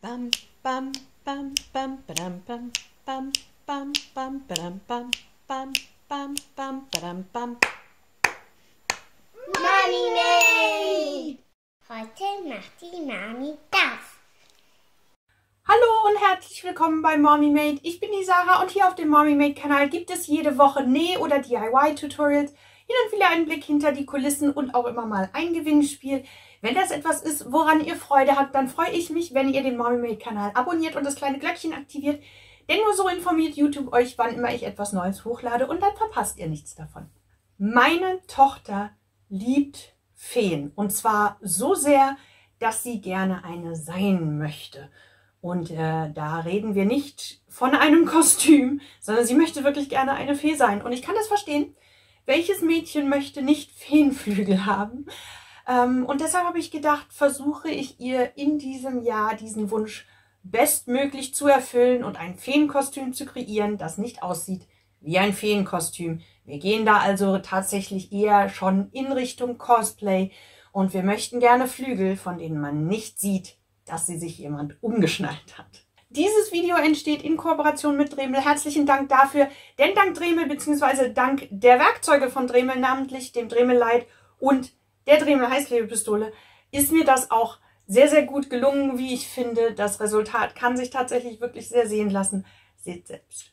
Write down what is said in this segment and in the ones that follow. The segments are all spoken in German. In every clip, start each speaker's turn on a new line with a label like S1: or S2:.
S1: Bam, bam, bam, bam, badam, bam, bam, bam, bam, badam, bam, bam, bam, bam, badam, bam.
S2: Mami Made! Heute macht die Mami das.
S3: Hallo und herzlich willkommen bei Mommy Made. Ich bin die Sarah und hier auf dem Mommy Made Kanal gibt es jede Woche Näh- oder DIY-Tutorials, hin und wieder einen Blick hinter die Kulissen und auch immer mal ein Gewinnspiel. Wenn das etwas ist, woran ihr Freude habt, dann freue ich mich, wenn ihr den Mommy Made Kanal abonniert und das kleine Glöckchen aktiviert, denn nur so informiert YouTube euch, wann immer ich etwas Neues hochlade und dann verpasst ihr nichts davon. Meine Tochter liebt Feen und zwar so sehr, dass sie gerne eine sein möchte. Und da reden wir nicht von einem Kostüm, sondern sie möchte wirklich gerne eine Fee sein. Und ich kann das verstehen. Welches Mädchen möchte nicht Feenflügel haben? Und deshalb habe ich gedacht, versuche ich ihr in diesem Jahr diesen Wunsch bestmöglich zu erfüllen und ein Feenkostüm zu kreieren, das nicht aussieht wie ein Feenkostüm. Wir gehen da also tatsächlich eher schon in Richtung Cosplay und wir möchten gerne Flügel, von denen man nicht sieht, dass sie sich jemand umgeschnallt hat. Dieses Video entsteht in Kooperation mit Dremel. Herzlichen Dank dafür, denn dank Dremel bzw. dank der Werkzeuge von Dremel, namentlich dem Dremel Light und der Dremel Heißklebepistole, ist mir das auch sehr, sehr gut gelungen, wie ich finde. Das Resultat kann sich tatsächlich wirklich sehr sehen lassen. Seht selbst.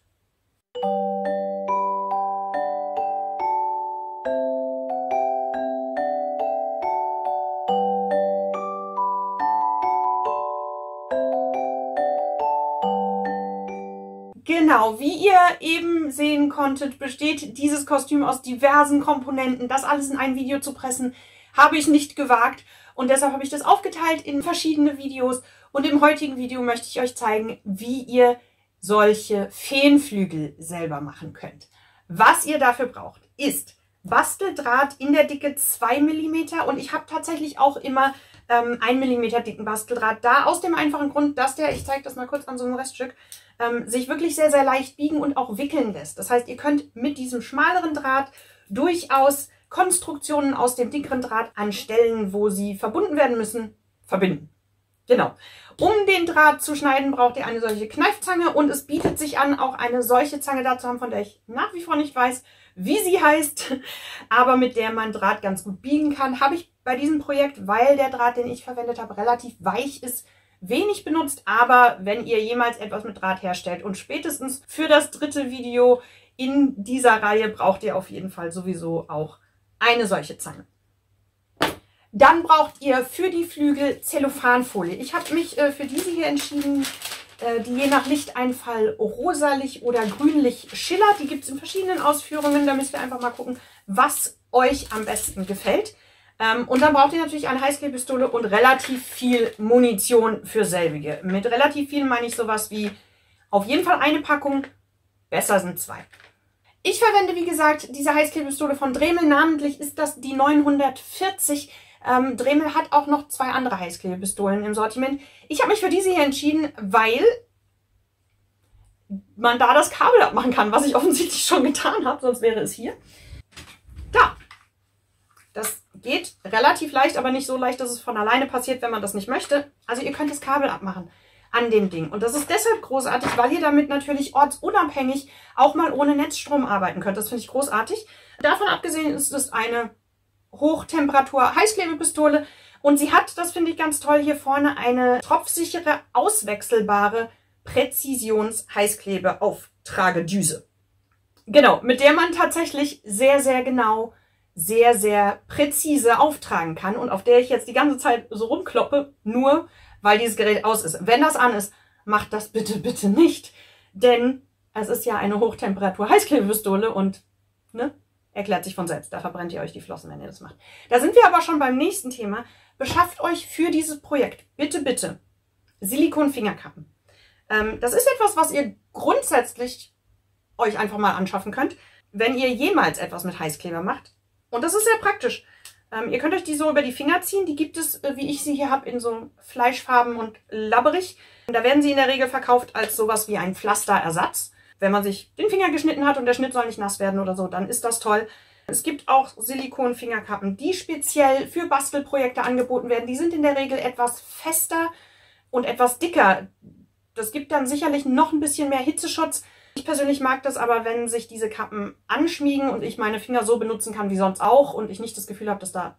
S3: Genau, wie ihr eben sehen konntet, besteht dieses Kostüm aus diversen Komponenten. Das alles in ein Video zu pressen, habe ich nicht gewagt. Und deshalb habe ich das aufgeteilt in verschiedene Videos. Und im heutigen Video möchte ich euch zeigen, wie ihr solche Feenflügel selber machen könnt. Was ihr dafür braucht, ist Basteldraht in der Dicke 2 mm. Und ich habe tatsächlich auch immer 1 mm dicken Basteldraht da. Aus dem einfachen Grund, dass der, ich zeige das mal kurz an so einem Reststück, sich wirklich sehr, sehr leicht biegen und auch wickeln lässt. Das heißt, ihr könnt mit diesem schmaleren Draht durchaus Konstruktionen aus dem dickeren Draht an Stellen, wo sie verbunden werden müssen, verbinden. Genau. Um den Draht zu schneiden, braucht ihr eine solche Kneifzange und es bietet sich an, auch eine solche Zange da zu haben, von der ich nach wie vor nicht weiß, wie sie heißt, aber mit der man Draht ganz gut biegen kann. Habe ich bei diesem Projekt, weil der Draht, den ich verwendet habe, relativ weich ist, wenig benutzt, aber wenn ihr jemals etwas mit Draht herstellt und spätestens für das dritte Video in dieser Reihe braucht ihr auf jeden Fall sowieso auch eine solche Zange. Dann braucht ihr für die Flügel Zellophanfolie. Ich habe mich für diese hier entschieden, die je nach Lichteinfall rosalich oder grünlich schillert. Die gibt es in verschiedenen Ausführungen, da müsst ihr einfach mal gucken, was euch am besten gefällt. Und dann braucht ihr natürlich eine Heißklebepistole und relativ viel Munition für selbige. Mit relativ viel meine ich sowas wie auf jeden Fall eine Packung, besser sind 2. Ich verwende, wie gesagt, diese Heißklebepistole von Dremel. Namentlich ist das die 940. Dremel hat auch noch 2 andere Heißklebepistolen im Sortiment. Ich habe mich für diese hier entschieden, weil man da das Kabel abmachen kann, was ich offensichtlich schon getan habe, sonst wäre es hier. Da. Das geht relativ leicht, aber nicht so leicht, dass es von alleine passiert, wenn man das nicht möchte. Also ihr könnt das Kabel abmachen an dem Ding. Und das ist deshalb großartig, weil ihr damit natürlich ortsunabhängig auch mal ohne Netzstrom arbeiten könnt. Das finde ich großartig. Davon abgesehen ist es eine Hochtemperatur-Heißklebepistole. Und sie hat, das finde ich ganz toll, hier vorne eine tropfsichere, auswechselbare Präzisions-Heißklebe-Auftragedüse. Genau, mit der man tatsächlich sehr, sehr genau, sehr, sehr präzise auftragen kann und auf der ich jetzt die ganze Zeit so rumkloppe, nur weil dieses Gerät aus ist. Wenn das an ist, macht das bitte, bitte nicht, denn es ist ja eine Hochtemperatur-Heißklebepistole und, ne, erklärt sich von selbst. Da verbrennt ihr euch die Flossen, wenn ihr das macht. Da sind wir aber schon beim nächsten Thema. Beschafft euch für dieses Projekt bitte, bitte Silikon-Fingerkappen. Das ist etwas, was ihr grundsätzlich euch einfach mal anschaffen könnt, wenn ihr jemals etwas mit Heißkleber macht. Und das ist sehr praktisch. Ihr könnt euch die so über die Finger ziehen. Die gibt es, wie ich sie hier habe, in so Fleischfarben und labberig. Da werden sie in der Regel verkauft als sowas wie ein Pflasterersatz. Wenn man sich den Finger geschnitten hat und der Schnitt soll nicht nass werden oder so, dann ist das toll. Es gibt auch Silikon-Fingerkappen, die speziell für Bastelprojekte angeboten werden. Die sind in der Regel etwas fester und etwas dicker. Das gibt dann sicherlich noch ein bisschen mehr Hitzeschutz. Ich persönlich mag das aber, wenn sich diese Kappen anschmiegen und ich meine Finger so benutzen kann wie sonst auch und ich nicht das Gefühl habe, dass da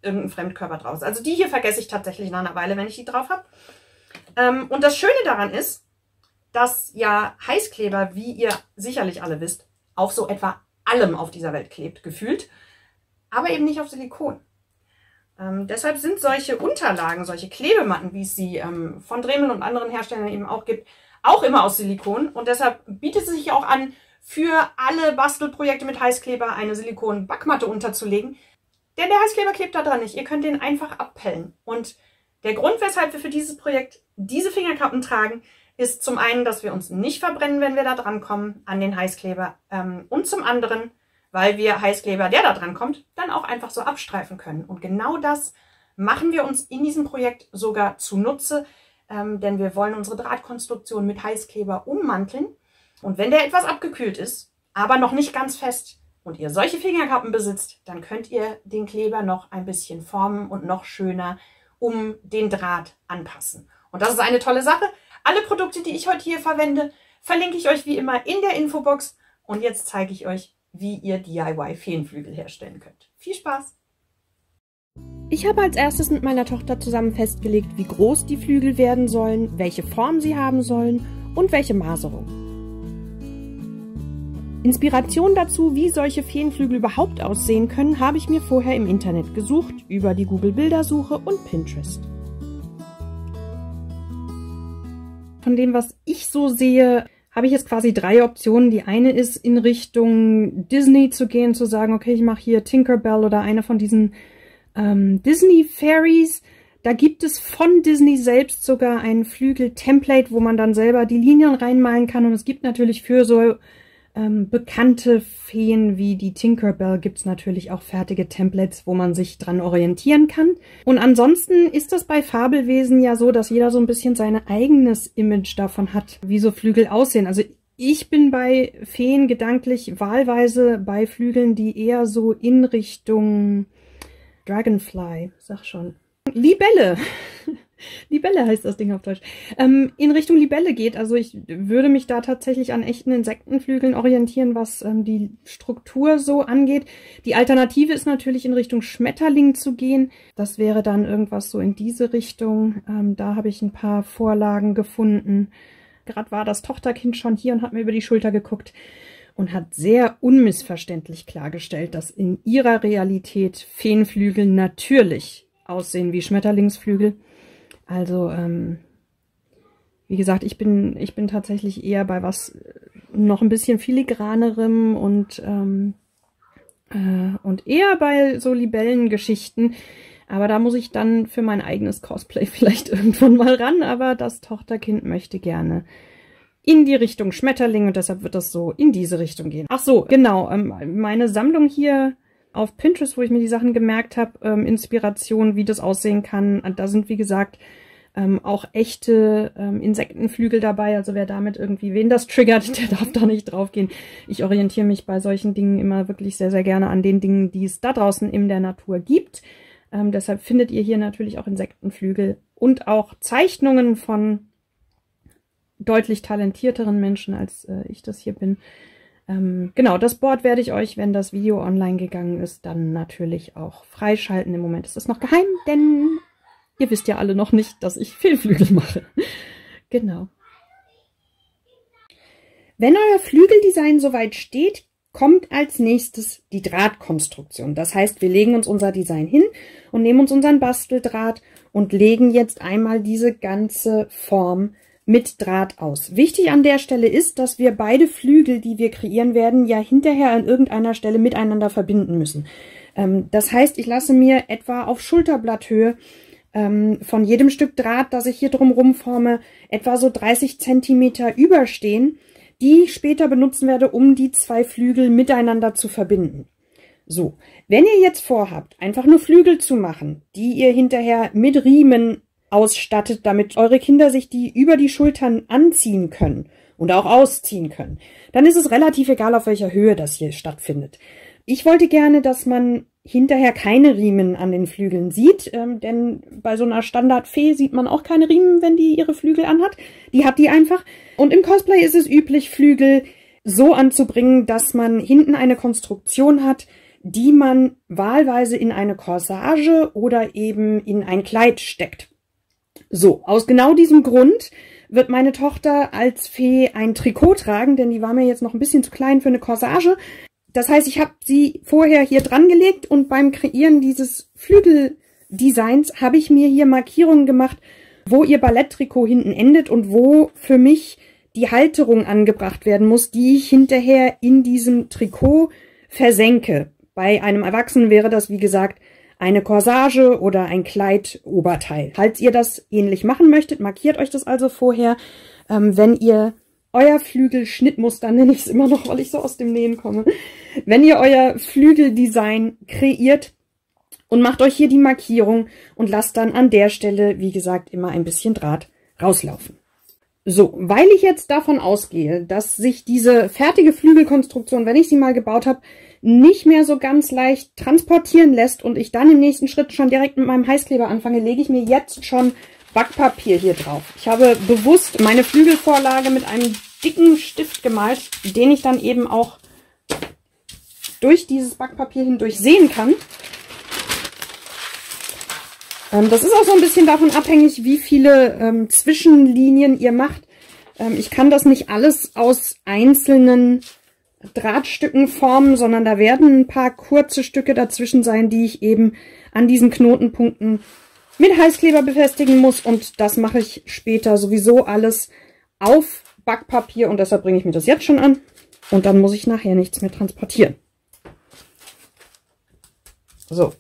S3: irgendein Fremdkörper drauf ist. Also die hier vergesse ich tatsächlich nach einer Weile, wenn ich die drauf habe. Und das Schöne daran ist, dass ja Heißkleber, wie ihr sicherlich alle wisst, auf so etwa allem auf dieser Welt klebt, gefühlt, aber eben nicht auf Silikon. Deshalb sind solche Unterlagen, solche Klebematten, wie es sie von Dremel und anderen Herstellern eben auch gibt, auch immer aus Silikon. Und deshalb bietet es sich auch an, für alle Bastelprojekte mit Heißkleber eine Silikon-Backmatte unterzulegen. Denn der Heißkleber klebt da dran nicht. Ihr könnt den einfach abpellen. Und der Grund, weshalb wir für dieses Projekt diese Fingerkappen tragen, ist zum einen, dass wir uns nicht verbrennen, wenn wir da dran kommen an den Heißkleber. Und zum anderen, weil wir Heißkleber, der da dran kommt, dann auch einfach so abstreifen können. Und genau das machen wir uns in diesem Projekt sogar zunutze, denn wir wollen unsere Drahtkonstruktion mit Heißkleber ummanteln. Und wenn der etwas abgekühlt ist, aber noch nicht ganz fest und ihr solche Fingerkappen besitzt, dann könnt ihr den Kleber noch ein bisschen formen und noch schöner um den Draht anpassen. Und das ist eine tolle Sache. Alle Produkte, die ich heute hier verwende, verlinke ich euch wie immer in der Infobox. Und jetzt zeige ich euch, wie ihr DIY-Feenflügel herstellen könnt. Viel Spaß!
S4: Ich habe als erstes mit meiner Tochter zusammen festgelegt, wie groß die Flügel werden sollen, welche Form sie haben sollen und welche Maserung. Inspiration dazu, wie solche Feenflügel überhaupt aussehen können, habe ich mir vorher im Internet gesucht, über die Google-Bildersuche und Pinterest. Von dem, was ich so sehe, habe ich jetzt quasi 3 Optionen. Die eine ist, in Richtung Disney zu gehen, zu sagen, okay, ich mache hier Tinkerbell oder eine von diesen Disney Fairies. Da gibt es von Disney selbst sogar ein Flügel-Template, wo man dann selber die Linien reinmalen kann. Und es gibt natürlich für so bekannte Feen wie die Tinkerbell gibt es natürlich auch fertige Templates, wo man sich dran orientieren kann. Und ansonsten ist das bei Fabelwesen ja so, dass jeder so ein bisschen sein eigenes Image davon hat, wie so Flügel aussehen. Also ich bin bei Feen gedanklich wahlweise bei Flügeln, die eher so in Richtung Dragonfly, sag schon, Libelle. Libelle heißt das Ding auf Deutsch. In Richtung Libelle geht. Also ich würde mich da tatsächlich an echten Insektenflügeln orientieren, was die Struktur so angeht. Die Alternative ist natürlich in Richtung Schmetterling zu gehen. Das wäre dann irgendwas so in diese Richtung. Da habe ich ein paar Vorlagen gefunden. Gerade war das Tochterkind schon hier und hat mir über die Schulter geguckt und hat sehr unmissverständlich klargestellt, dass in ihrer Realität Feenflügel natürlich aussehen wie Schmetterlingsflügel. Also, wie gesagt, ich bin tatsächlich eher bei was noch ein bisschen filigranerem und eher bei so Libellengeschichten. Aber da muss ich dann für mein eigenes Cosplay vielleicht irgendwann mal ran. Aber das Tochterkind möchte gerne in die Richtung Schmetterling und deshalb wird das so in diese Richtung gehen. Ach so, genau, meine Sammlung hier auf Pinterest, wo ich mir die Sachen gemerkt habe, Inspiration, wie das aussehen kann. Da sind, wie gesagt, auch echte Insektenflügel dabei. Also wer damit irgendwie, wen das triggert, der darf da nicht drauf gehen. Ich orientiere mich bei solchen Dingen immer wirklich sehr, sehr gerne an den Dingen, die es da draußen in der Natur gibt. Deshalb findet ihr hier natürlich auch Insektenflügel und auch Zeichnungen von deutlich talentierteren Menschen, als ich das hier bin. Genau, das Board werde ich euch, wenn das Video online gegangen ist, dann natürlich auch freischalten. Im Moment ist das noch geheim, denn ihr wisst ja alle noch nicht, dass ich Feenflügel mache. Genau. Wenn euer Flügeldesign soweit steht, kommt als nächstes die Drahtkonstruktion. Das heißt, wir legen uns unser Design hin und nehmen uns unseren Basteldraht und legen jetzt einmal diese ganze Form mit Draht aus. Wichtig an der Stelle ist, dass wir beide Flügel, die wir kreieren werden, ja hinterher an irgendeiner Stelle miteinander verbinden müssen. Das heißt, ich lasse mir etwa auf Schulterblatthöhe von jedem Stück Draht, das ich hier drumherum forme, etwa so 30 Zentimeter überstehen, die ich später benutzen werde, um die 2 Flügel miteinander zu verbinden. So, wenn ihr jetzt vorhabt, einfach nur Flügel zu machen, die ihr hinterher mit Riemen ausstattet, damit eure Kinder sich die über die Schultern anziehen können und auch ausziehen können, dann ist es relativ egal, auf welcher Höhe das hier stattfindet. Ich wollte gerne, dass man hinterher keine Riemen an den Flügeln sieht, denn bei so einer Standardfee sieht man auch keine Riemen, wenn die ihre Flügel anhat. Die hat die einfach. Und im Cosplay ist es üblich, Flügel so anzubringen, dass man hinten eine Konstruktion hat, die man wahlweise in eine Corsage oder eben in ein Kleid steckt. So, aus genau diesem Grund wird meine Tochter als Fee ein Trikot tragen, denn die war mir jetzt noch ein bisschen zu klein für eine Corsage. Das heißt, ich habe sie vorher hier dran gelegt und beim Kreieren dieses Flügeldesigns habe ich mir hier Markierungen gemacht, wo ihr Balletttrikot hinten endet und wo für mich die Halterung angebracht werden muss, die ich hinterher in diesem Trikot versenke. Bei einem Erwachsenen wäre das, wie gesagt, eine Corsage oder ein Kleid-Oberteil. Falls ihr das ähnlich machen möchtet, markiert euch das also vorher. Wenn ihr euer Flügelschnittmuster, nenne ich es immer noch, weil ich so aus dem Nähen komme, wenn ihr euer Flügeldesign kreiert und macht euch hier die Markierung und lasst dann an der Stelle, wie gesagt, immer ein bisschen Draht rauslaufen. So, weil ich jetzt davon ausgehe, dass sich diese fertige Flügelkonstruktion, wenn ich sie mal gebaut habe, nicht mehr so ganz leicht transportieren lässt und ich dann im nächsten Schritt schon direkt mit meinem Heißkleber anfange, lege ich mir jetzt schon Backpapier hier drauf. Ich habe bewusst meine Flügelvorlage mit einem dicken Stift gemalt, den ich dann eben auch durch dieses Backpapier hindurch sehen kann. Das ist auch so ein bisschen davon abhängig, wie viele Zwischenlinien ihr macht. Ich kann das nicht alles aus einzelnen Drahtstücken formen, sondern da werden ein paar kurze Stücke dazwischen sein, die ich eben an diesen Knotenpunkten mit Heißkleber befestigen muss. Und das mache ich später sowieso alles auf Backpapier und deshalb bringe ich mir das jetzt schon an. Und dann muss ich nachher nichts mehr transportieren. So.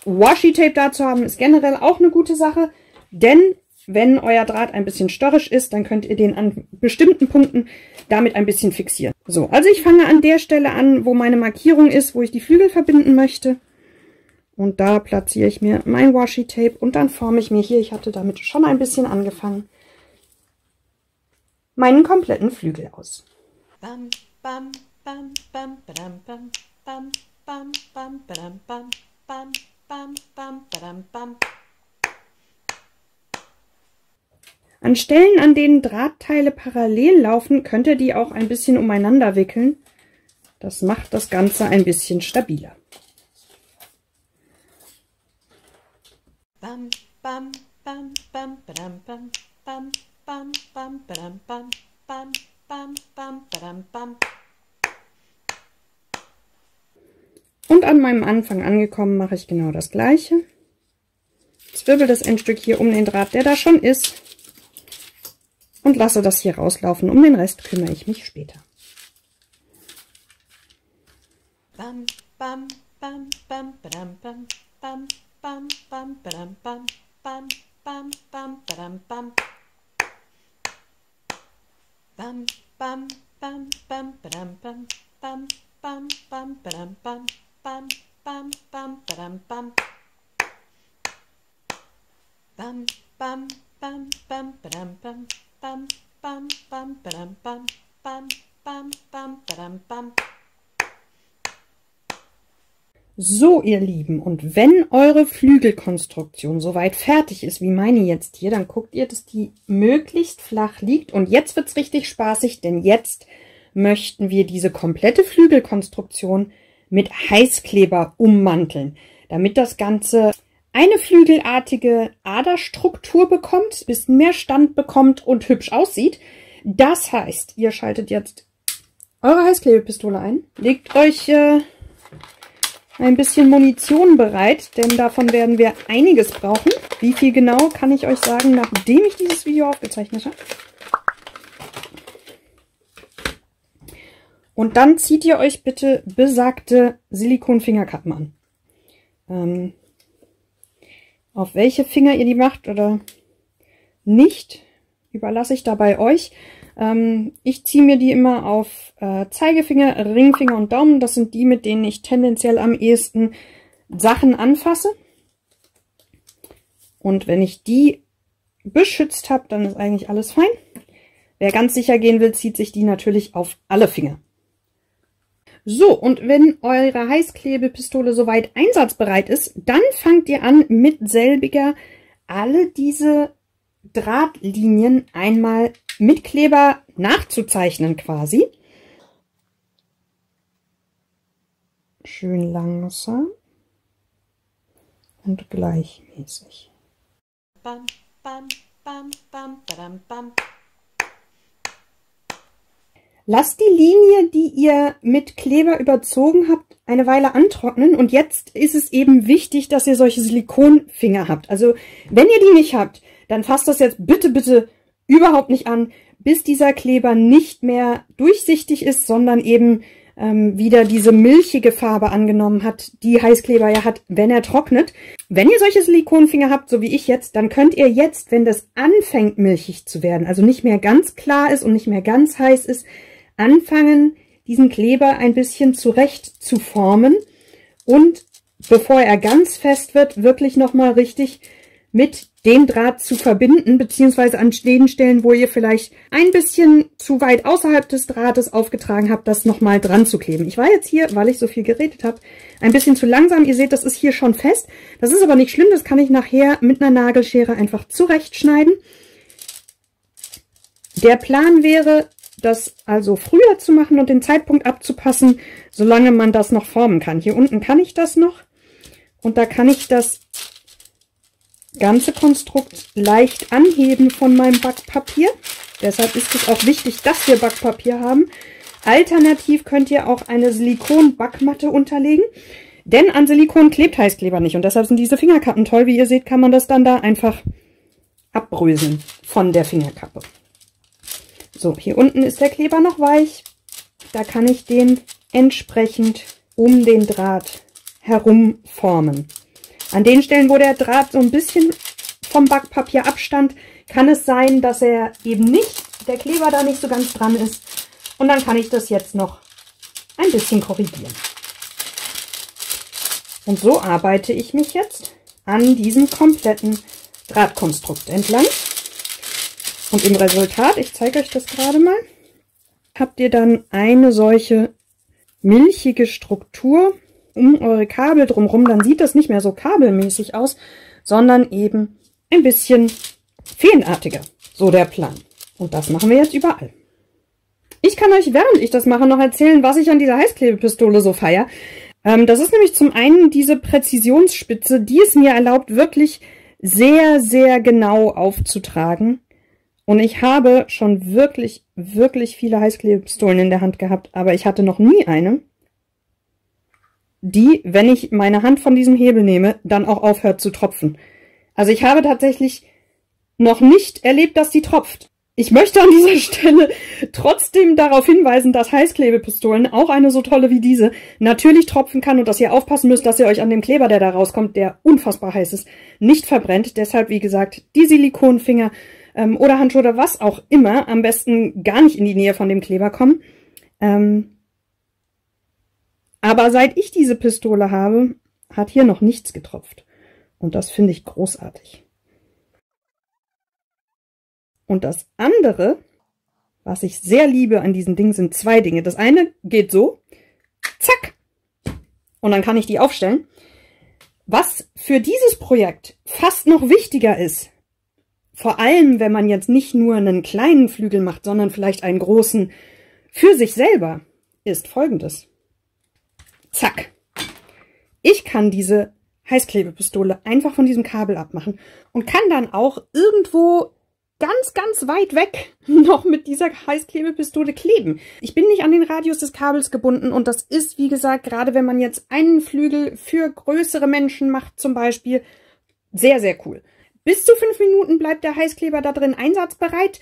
S4: Washi-Tape da zu haben, ist generell auch eine gute Sache, denn wenn euer Draht ein bisschen störrisch ist, dann könnt ihr den an bestimmten Punkten damit ein bisschen fixieren. So, also ich fange an der Stelle an, wo meine Markierung ist, wo ich die Flügel verbinden möchte. Und da platziere ich mir mein Washi-Tape und dann forme ich mir hier, ich hatte damit schon ein bisschen angefangen, meinen kompletten Flügel aus.
S1: Bam, bam, bam, bam, badam, bam, bam, bam, bam, badam, bam, bam. Bam, bam, badam, bam.
S4: An Stellen, an denen Drahtteile parallel laufen, könnt ihr die auch ein bisschen umeinander wickeln. Das macht das Ganze ein bisschen stabiler.
S1: Bam, bam, bam, bam, badam, bam, bam, bam, bam, badam, bam, bam, bam, bam, badam, bam.
S4: Und an meinem Anfang angekommen mache ich genau das Gleiche. Zwirbel das Endstück hier um den Draht, der da schon ist. Und lasse das hier rauslaufen. Um den Rest kümmere ich mich später.
S1: Bam, bam, bam, bam, badam, bam, bam, bam, bam, badam, bam, bam, bam, bam, badam, bam. Bam, bam, bam, bam, badam, bam, bam, bam, bam, badam, bam. Bam, bam, bam, badam, bam. Bam, bam, bam, bam, badam, bam. Bam, bam, bam, badam, bam. Bam, bam, bam, badam, bam.
S4: So, ihr Lieben, und wenn eure Flügelkonstruktion soweit fertig ist, wie meine jetzt hier, dann guckt ihr, dass die möglichst flach liegt. Und jetzt wird es richtig spaßig, denn jetzt möchten wir diese komplette Flügelkonstruktion mit Heißkleber ummanteln, damit das Ganze eine flügelartige Aderstruktur bekommt, ein bisschen mehr Stand bekommt und hübsch aussieht. Das heißt, ihr schaltet jetzt eure Heißklebepistole ein, legt euch ein bisschen Munition bereit, denn davon werden wir einiges brauchen. Wie viel genau, kann ich euch sagen, nachdem ich dieses Video aufgezeichnet habe. Und dann zieht ihr euch bitte besagte Silikonfingerkappen an. Auf welche Finger ihr die macht oder nicht, überlasse ich dabei euch. Ich ziehe mir die immer auf Zeigefinger, Ringfinger und Daumen. Das sind die, mit denen ich tendenziell am ehesten Sachen anfasse. Und wenn ich die beschützt habe, dann ist eigentlich alles fein. Wer ganz sicher gehen will, zieht sich die natürlich auf alle Finger. So, und wenn eure Heißklebepistole soweit einsatzbereit ist, dann fangt ihr an, mit selbiger alle diese Drahtlinien einmal mit Kleber nachzuzeichnen quasi. Schön langsam und gleichmäßig.
S1: Bam, bam, bam, bam, badam, bam.
S4: Lasst die Linie, die ihr mit Kleber überzogen habt, eine Weile antrocknen. Und jetzt ist es eben wichtig, dass ihr solche Silikonfinger habt. Also wenn ihr die nicht habt, dann fasst das jetzt bitte, bitte überhaupt nicht an, bis dieser Kleber nicht mehr durchsichtig ist, sondern eben wieder diese milchige Farbe angenommen hat, die Heißkleber ja hat, wenn er trocknet. Wenn ihr solche Silikonfinger habt, so wie ich jetzt, dann könnt ihr jetzt, wenn das anfängt milchig zu werden, also nicht mehr ganz klar ist und nicht mehr ganz heiß ist, anfangen, diesen Kleber ein bisschen zurecht zu formen und bevor er ganz fest wird, wirklich nochmal richtig mit dem Draht zu verbinden, beziehungsweise an den Stellen, wo ihr vielleicht ein bisschen zu weit außerhalb des Drahtes aufgetragen habt, das nochmal dran zu kleben. Ich war jetzt hier, weil ich so viel geredet habe, ein bisschen zu langsam. Ihr seht, das ist hier schon fest. Das ist aber nicht schlimm, das kann ich nachher mit einer Nagelschere einfach zurechtschneiden. Der Plan wäre, das also früher zu machen und den Zeitpunkt abzupassen, solange man das noch formen kann. Hier unten kann ich das noch und da kann ich das ganze Konstrukt leicht anheben von meinem Backpapier. Deshalb ist es auch wichtig, dass wir Backpapier haben. Alternativ könnt ihr auch eine Silikon-Backmatte unterlegen, denn an Silikon klebt Heißkleber nicht und deshalb sind diese Fingerkappen toll. Wie ihr seht, kann man das dann da einfach abbröseln von der Fingerkappe. So, hier unten ist der Kleber noch weich. Da kann ich den entsprechend um den Draht herum formen. An den Stellen, wo der Draht so ein bisschen vom Backpapier abstand, kann es sein, dass er eben nicht, der Kleber da nicht so ganz dran ist. Und dann kann ich das jetzt noch ein bisschen korrigieren. Und so arbeite ich mich jetzt an diesem kompletten Drahtkonstrukt entlang. Und im Resultat, ich zeige euch das gerade mal, habt ihr dann eine solche milchige Struktur um eure Kabel drumherum. Dann sieht das nicht mehr so kabelmäßig aus, sondern eben ein bisschen feenartiger. So der Plan. Und das machen wir jetzt überall. Ich kann euch, während ich das mache, noch erzählen, was ich an dieser Heißklebepistole so feiere. Das ist nämlich zum einen diese Präzisionsspitze, die es mir erlaubt, wirklich sehr, sehr genau aufzutragen. Und ich habe schon wirklich, wirklich viele Heißklebepistolen in der Hand gehabt, aber ich hatte noch nie eine, die, wenn ich meine Hand von diesem Hebel nehme, dann auch aufhört zu tropfen. Also ich habe tatsächlich noch nicht erlebt, dass die tropft. Ich möchte an dieser Stelle trotzdem darauf hinweisen, dass Heißklebepistolen, auch eine so tolle wie diese, natürlich tropfen kann und dass ihr aufpassen müsst, dass ihr euch an dem Kleber, der da rauskommt, der unfassbar heiß ist, nicht verbrennt. Deshalb, wie gesagt, die Silikonfinger oder Handschuhe oder was auch immer, am besten gar nicht in die Nähe von dem Kleber kommen. Aber seit ich diese Pistole habe, hat hier noch nichts getropft. Und das finde ich großartig. Und das andere, was ich sehr liebe an diesem Ding, sind zwei Dinge. Das eine geht so, zack, und dann kann ich die aufstellen. Was für dieses Projekt fast noch wichtiger ist, vor allem wenn man jetzt nicht nur einen kleinen Flügel macht, sondern vielleicht einen großen für sich selber, ist Folgendes. Zack. Ich kann diese Heißklebepistole einfach von diesem Kabel abmachen und kann dann auch irgendwo ganz, ganz weit weg noch mit dieser Heißklebepistole kleben. Ich bin nicht an den Radius des Kabels gebunden und das ist, wie gesagt, gerade wenn man jetzt einen Flügel für größere Menschen macht zum Beispiel, sehr, sehr cool. Bis zu 5 Minuten bleibt der Heißkleber da drin einsatzbereit.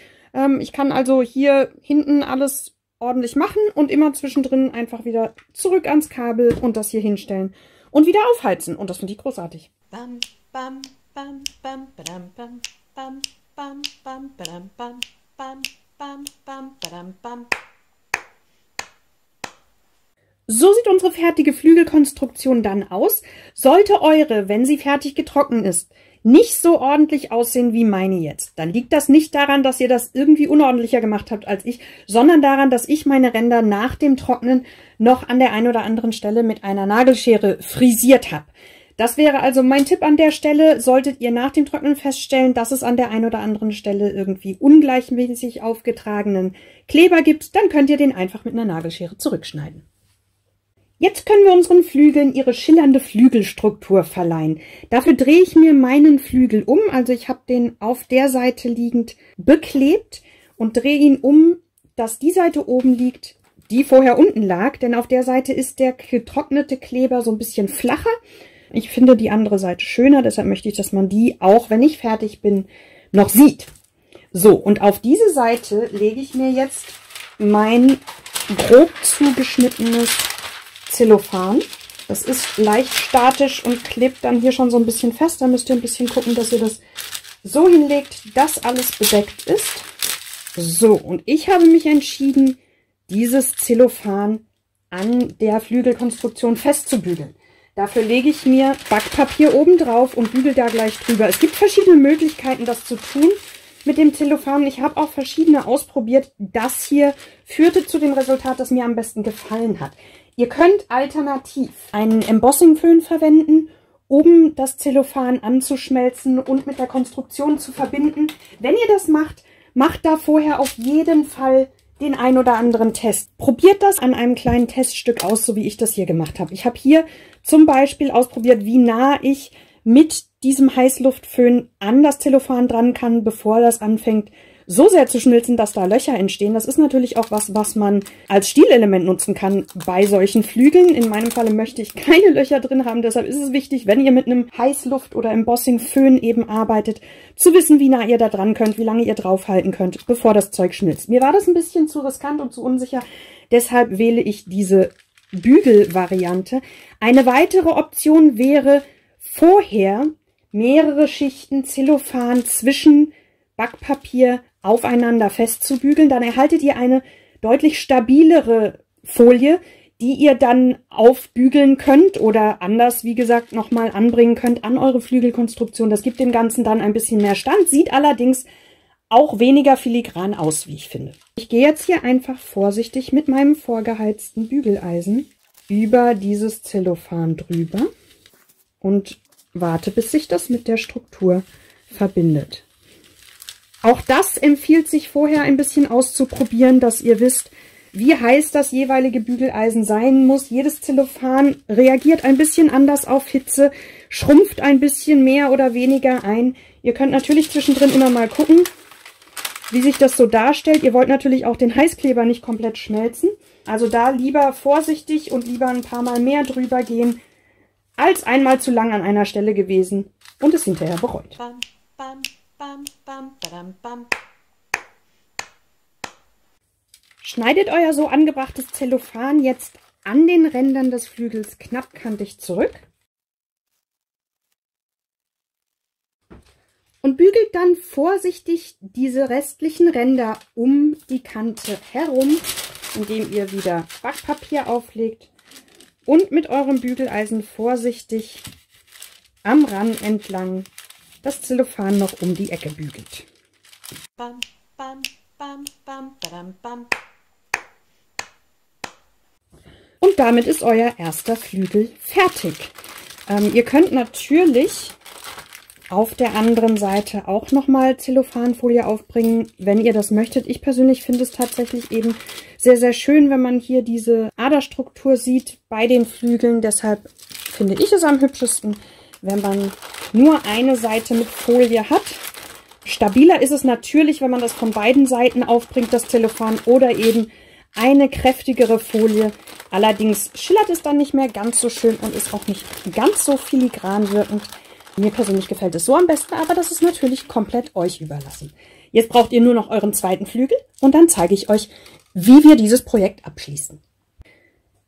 S4: Ich kann also hier hinten alles ordentlich machen und immer zwischendrin einfach wieder zurück ans Kabel und das hier hinstellen und wieder aufheizen. Und das finde ich großartig.
S1: Bam, bam, bam, bam, badam, bam, bam, bam, bam, badam, bam, bam, bam, bam, badam, bam.
S4: So sieht unsere fertige Flügelkonstruktion dann aus. Sollte eure, wenn sie fertig getrocknet ist, nicht so ordentlich aussehen wie meine jetzt, dann liegt das nicht daran, dass ihr das irgendwie unordentlicher gemacht habt als ich, sondern daran, dass ich meine Ränder nach dem Trocknen noch an der einen oder anderen Stelle mit einer Nagelschere frisiert habe. Das wäre also mein Tipp an der Stelle. Solltet ihr nach dem Trocknen feststellen, dass es an der einen oder anderen Stelle irgendwie ungleichmäßig aufgetragenen Kleber gibt, dann könnt ihr den einfach mit einer Nagelschere zurückschneiden. Jetzt können wir unseren Flügeln ihre schillernde Flügelstruktur verleihen. Dafür drehe ich mir meinen Flügel um, also ich habe den auf der Seite liegend beklebt und drehe ihn um, dass die Seite oben liegt, die vorher unten lag, denn auf der Seite ist der getrocknete Kleber so ein bisschen flacher. Ich finde die andere Seite schöner, deshalb möchte ich, dass man die, auch wenn ich fertig bin, noch sieht. So, und auf diese Seite lege ich mir jetzt mein grob zugeschnittenes Zellophan. Das ist leicht statisch und klebt dann hier schon so ein bisschen fest. Da müsst ihr ein bisschen gucken, dass ihr das so hinlegt, dass alles bedeckt ist. So, und ich habe mich entschieden, dieses Zellophan an der Flügelkonstruktion festzubügeln. Dafür lege ich mir Backpapier oben drauf und bügel da gleich drüber. Es gibt verschiedene Möglichkeiten, das zu tun mit dem Zellophan. Ich habe auch verschiedene ausprobiert. Das hier führte zu dem Resultat, das mir am besten gefallen hat. Ihr könnt alternativ einen Embossing-Föhn verwenden, um das Zellophan anzuschmelzen und mit der Konstruktion zu verbinden. Wenn ihr das macht, macht da vorher auf jeden Fall den ein oder anderen Test. Probiert das an einem kleinen Teststück aus, so wie ich das hier gemacht habe. Ich habe hier zum Beispiel ausprobiert, wie nah ich mit diesem Heißluftföhn an das Zellophan dran kann, bevor das anfängt so sehr zu schmilzen, dass da Löcher entstehen. Das ist natürlich auch was man als Stilelement nutzen kann bei solchen Flügeln. In meinem Falle möchte ich keine Löcher drin haben, deshalb ist es wichtig, wenn ihr mit einem Heißluft- oder Embossing-Föhn eben arbeitet, zu wissen, wie nah ihr da dran könnt, wie lange ihr draufhalten könnt, bevor das Zeug schmilzt. Mir war das ein bisschen zu riskant und zu unsicher, deshalb wähle ich diese Bügelvariante. Eine weitere Option wäre, vorher mehrere Schichten Zellophan zwischen Backpapier aufeinander festzubügeln. Dann erhaltet ihr eine deutlich stabilere Folie, die ihr dann aufbügeln könnt oder anders, wie gesagt, nochmal anbringen könnt an eure Flügelkonstruktion. Das gibt dem Ganzen dann ein bisschen mehr Stand, sieht allerdings auch weniger filigran aus, wie ich finde. Ich gehe jetzt hier einfach vorsichtig mit meinem vorgeheizten Bügeleisen über dieses Zellophan drüber und warte, bis sich das mit der Struktur verbindet. Auch das empfiehlt sich vorher ein bisschen auszuprobieren, dass ihr wisst, wie heiß das jeweilige Bügeleisen sein muss. Jedes Zellophan reagiert ein bisschen anders auf Hitze, schrumpft ein bisschen mehr oder weniger ein. Ihr könnt natürlich zwischendrin immer mal gucken, wie sich das so darstellt. Ihr wollt natürlich auch den Heißkleber nicht komplett schmelzen. Also da lieber vorsichtig und lieber ein paar Mal mehr drüber gehen, als einmal zu lang an einer Stelle gewesen und es hinterher bereut.
S1: Bam, bam, bam, bam, badam, bam.
S4: Schneidet euer so angebrachtes Zellophan jetzt an den Rändern des Flügels knappkantig zurück und bügelt dann vorsichtig diese restlichen Ränder um die Kante herum, indem ihr wieder Backpapier auflegt und mit eurem Bügeleisen vorsichtig am Rand entlang das Zellophan noch um die Ecke bügelt.
S1: Bam, bam, bam, bam, badam, bam.
S4: Und damit ist euer erster Flügel fertig. Ihr könnt natürlich auf der anderen Seite auch nochmal Zellophanfolie aufbringen, wenn ihr das möchtet. Ich persönlich finde es tatsächlich eben sehr, sehr schön, wenn man hier diese Aderstruktur sieht bei den Flügeln. Deshalb finde ich es am hübschesten, wenn man nur eine Seite mit Folie hat. Stabiler ist es natürlich, wenn man das von beiden Seiten aufbringt, das Zellophan, oder eben eine kräftigere Folie. Allerdings schillert es dann nicht mehr ganz so schön und ist auch nicht ganz so filigran wirkend. Mir persönlich gefällt es so am besten, aber das ist natürlich komplett euch überlassen. Jetzt braucht ihr nur noch euren zweiten Flügel und dann zeige ich euch, wie wir dieses Projekt abschließen.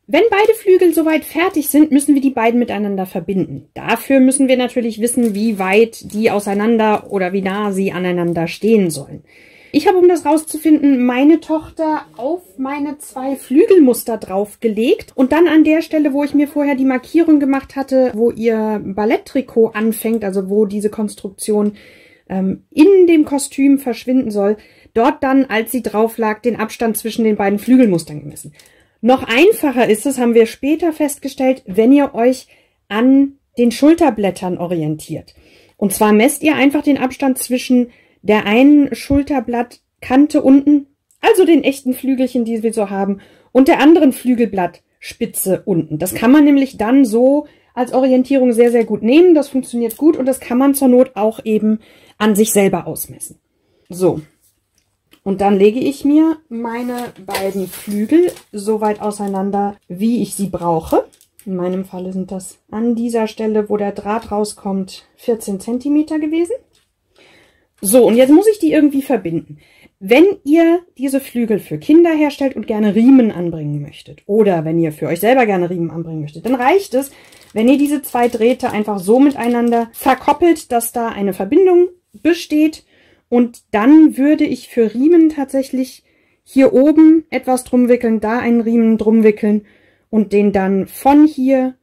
S4: Wenn beide Flügel soweit fertig sind, müssen wir die beiden miteinander verbinden. Dafür müssen wir natürlich wissen, wie weit die auseinander oder wie nah sie aneinander stehen sollen. Ich habe, um das rauszufinden, meine Tochter auf meine 2 Flügelmuster draufgelegt und dann an der Stelle, wo ich mir vorher die Markierung gemacht hatte, wo ihr Balletttrikot anfängt, also wo diese Konstruktion in dem Kostüm verschwinden soll, dort dann, als sie drauf lag, den Abstand zwischen den beiden Flügelmustern gemessen. Noch einfacher ist es, haben wir später festgestellt, wenn ihr euch an den Schulterblättern orientiert. Und zwar messt ihr einfach den Abstand zwischen der einen Schulterblattkante unten, also den echten Flügelchen, die wir so haben, und der anderen Flügelblattspitze unten. Das kann man nämlich dann so als Orientierung sehr, sehr gut nehmen. Das funktioniert gut und das kann man zur Not auch eben an sich selber ausmessen. So. Und dann lege ich mir meine beiden Flügel so weit auseinander, wie ich sie brauche. In meinem Falle sind das an dieser Stelle, wo der Draht rauskommt, 14 cm gewesen. So, und jetzt muss ich die irgendwie verbinden. Wenn ihr diese Flügel für Kinder herstellt und gerne Riemen anbringen möchtet, oder wenn ihr für euch selber gerne Riemen anbringen möchtet, dann reicht es, wenn ihr diese 2 Drähte einfach so miteinander verkoppelt, dass da eine Verbindung besteht. Und dann würde ich für Riemen tatsächlich hier oben etwas drum wickeln, da einen Riemen drum wickeln und den dann von hier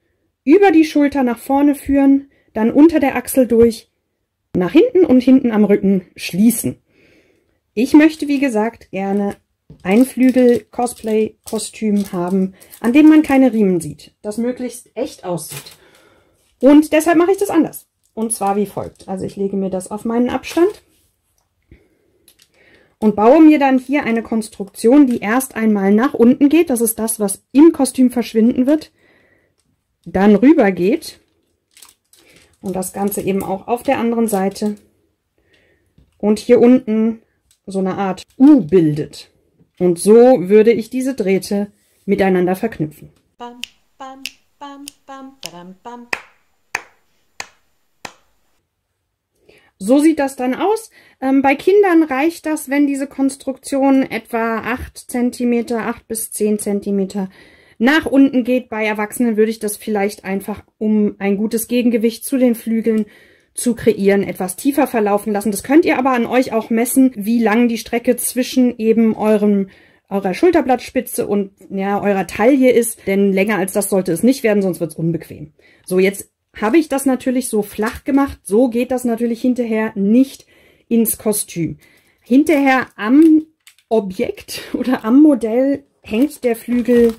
S4: über die Schulter nach vorne führen, dann unter der Achsel durch, nach hinten und hinten am Rücken schließen. Ich möchte, wie gesagt, gerne ein Flügel-Cosplay-Kostüm haben, an dem man keine Riemen sieht, das möglichst echt aussieht. Und deshalb mache ich das anders. Und zwar wie folgt. Also ich lege mir das auf meinen Abstand und baue mir dann hier eine Konstruktion, die erst einmal nach unten geht. Das ist das, was im Kostüm verschwinden wird. Dann rüber geht. Und das Ganze eben auch auf der anderen Seite. Und hier unten so eine Art U bildet. Und so würde ich diese Drähte miteinander verknüpfen.
S1: Bam, bam, bam, bam, badam, bam.
S4: So sieht das dann aus. Bei Kindern reicht das, wenn diese Konstruktion etwa 8 cm, 8 bis 10 cm nach unten geht. Bei Erwachsenen würde ich das vielleicht einfach, um ein gutes Gegengewicht zu den Flügeln zu kreieren, etwas tiefer verlaufen lassen. Das könnt ihr aber an euch auch messen, wie lang die Strecke zwischen eben eurer Schulterblattspitze und ja, eurer Taille ist. Denn länger als das sollte es nicht werden, sonst wird es unbequem. So, jetzt habe ich das natürlich so flach gemacht. So geht das natürlich hinterher nicht ins Kostüm. Hinterher am Objekt oder am Modell hängt der Flügel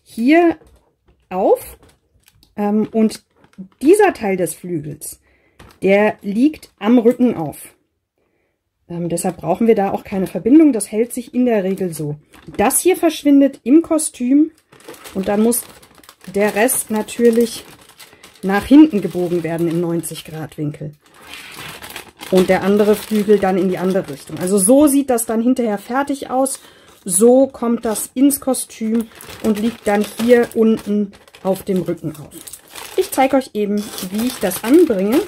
S4: hier auf. Und dieser Teil des Flügels, der liegt am Rücken auf. Deshalb brauchen wir da auch keine Verbindung. Das hält sich in der Regel so. Das hier verschwindet im Kostüm und dann muss der Rest natürlich nach hinten gebogen werden im 90-Grad-Winkel. Und der andere Flügel dann in die andere Richtung. Also so sieht das dann hinterher fertig aus. So kommt das ins Kostüm und liegt dann hier unten auf dem Rücken auf. Ich zeige euch eben, wie ich das anbringe.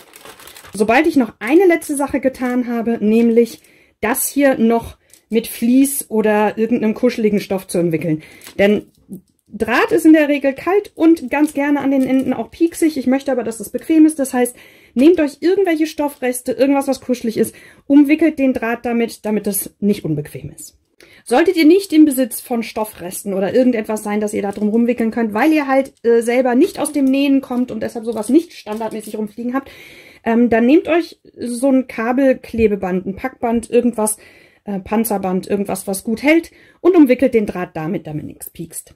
S4: Sobald ich noch eine letzte Sache getan habe, nämlich das hier noch mit Vlies oder irgendeinem kuscheligen Stoff zu entwickeln. Denn Draht ist in der Regel kalt und ganz gerne an den Enden auch pieksig. Ich möchte aber, dass es bequem ist. Das heißt, nehmt euch irgendwelche Stoffreste, irgendwas, was kuschelig ist, umwickelt den Draht damit es nicht unbequem ist. Solltet ihr nicht im Besitz von Stoffresten oder irgendetwas sein, das ihr da drum rumwickeln könnt, weil ihr halt selber nicht aus dem Nähen kommt und deshalb sowas nicht standardmäßig rumfliegen habt, dann nehmt euch so ein Kabelklebeband, ein Packband, irgendwas, Panzerband, irgendwas, was gut hält und umwickelt den Draht damit nichts piekst.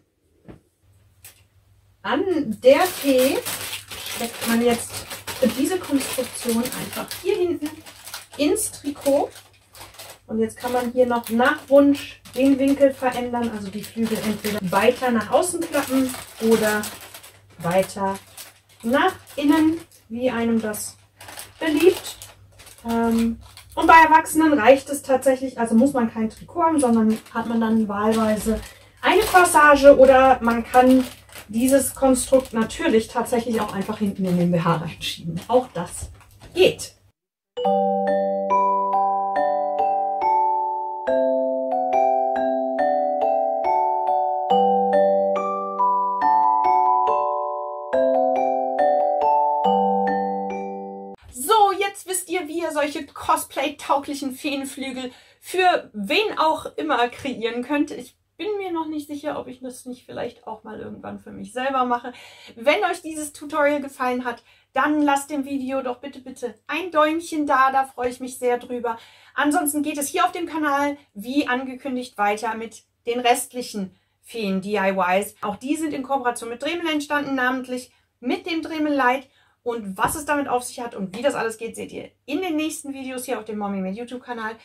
S4: An der Fee steckt man jetzt für diese Konstruktion einfach hier hinten ins Trikot. Und jetzt kann man hier noch nach Wunsch den Winkel verändern, also die Flügel entweder weiter nach außen klappen oder weiter nach innen, wie einem das beliebt. Und bei Erwachsenen reicht es tatsächlich, also muss man kein Trikot haben, sondern hat man dann wahlweise eine Corsage oder man kann dieses Konstrukt natürlich tatsächlich auch einfach hinten in den BH reinschieben. Auch das geht. So, jetzt wisst ihr, wie ihr solche Cosplay-tauglichen Feenflügel
S3: für wen auch immer kreieren könnt. Ich bin mir noch nicht sicher, ob ich das nicht vielleicht auch mal irgendwann für mich selber mache. Wenn euch dieses Tutorial gefallen hat, dann lasst dem Video doch bitte, bitte ein Däumchen da, da freue ich mich sehr drüber. Ansonsten geht es hier auf dem Kanal, wie angekündigt, weiter mit den restlichen Feen-DIYs. Auch die sind in Kooperation mit Dremel entstanden, namentlich mit dem Dremel Light. Und was es damit auf sich hat und wie das alles geht, seht ihr in den nächsten Videos hier auf dem Mommymade YouTube-Kanal.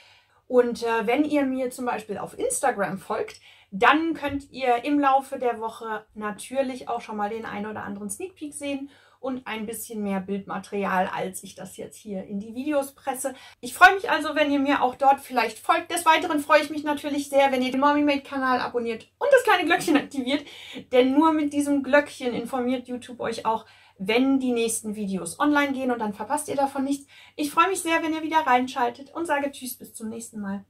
S3: Und wenn ihr mir zum Beispiel auf Instagram folgt, dann könnt ihr im Laufe der Woche natürlich auch schon mal den einen oder anderen Sneak Peek sehen und ein bisschen mehr Bildmaterial, als ich das jetzt hier in die Videos presse. Ich freue mich also, wenn ihr mir auch dort vielleicht folgt. Des Weiteren freue ich mich natürlich sehr, wenn ihr den Mommymade-Kanal abonniert und das kleine Glöckchen aktiviert, denn nur mit diesem Glöckchen informiert YouTube euch auch, wenn die nächsten Videos online gehen und dann verpasst ihr davon nichts. Ich freue mich sehr, wenn ihr wieder reinschaltet und sage Tschüss, bis zum nächsten Mal.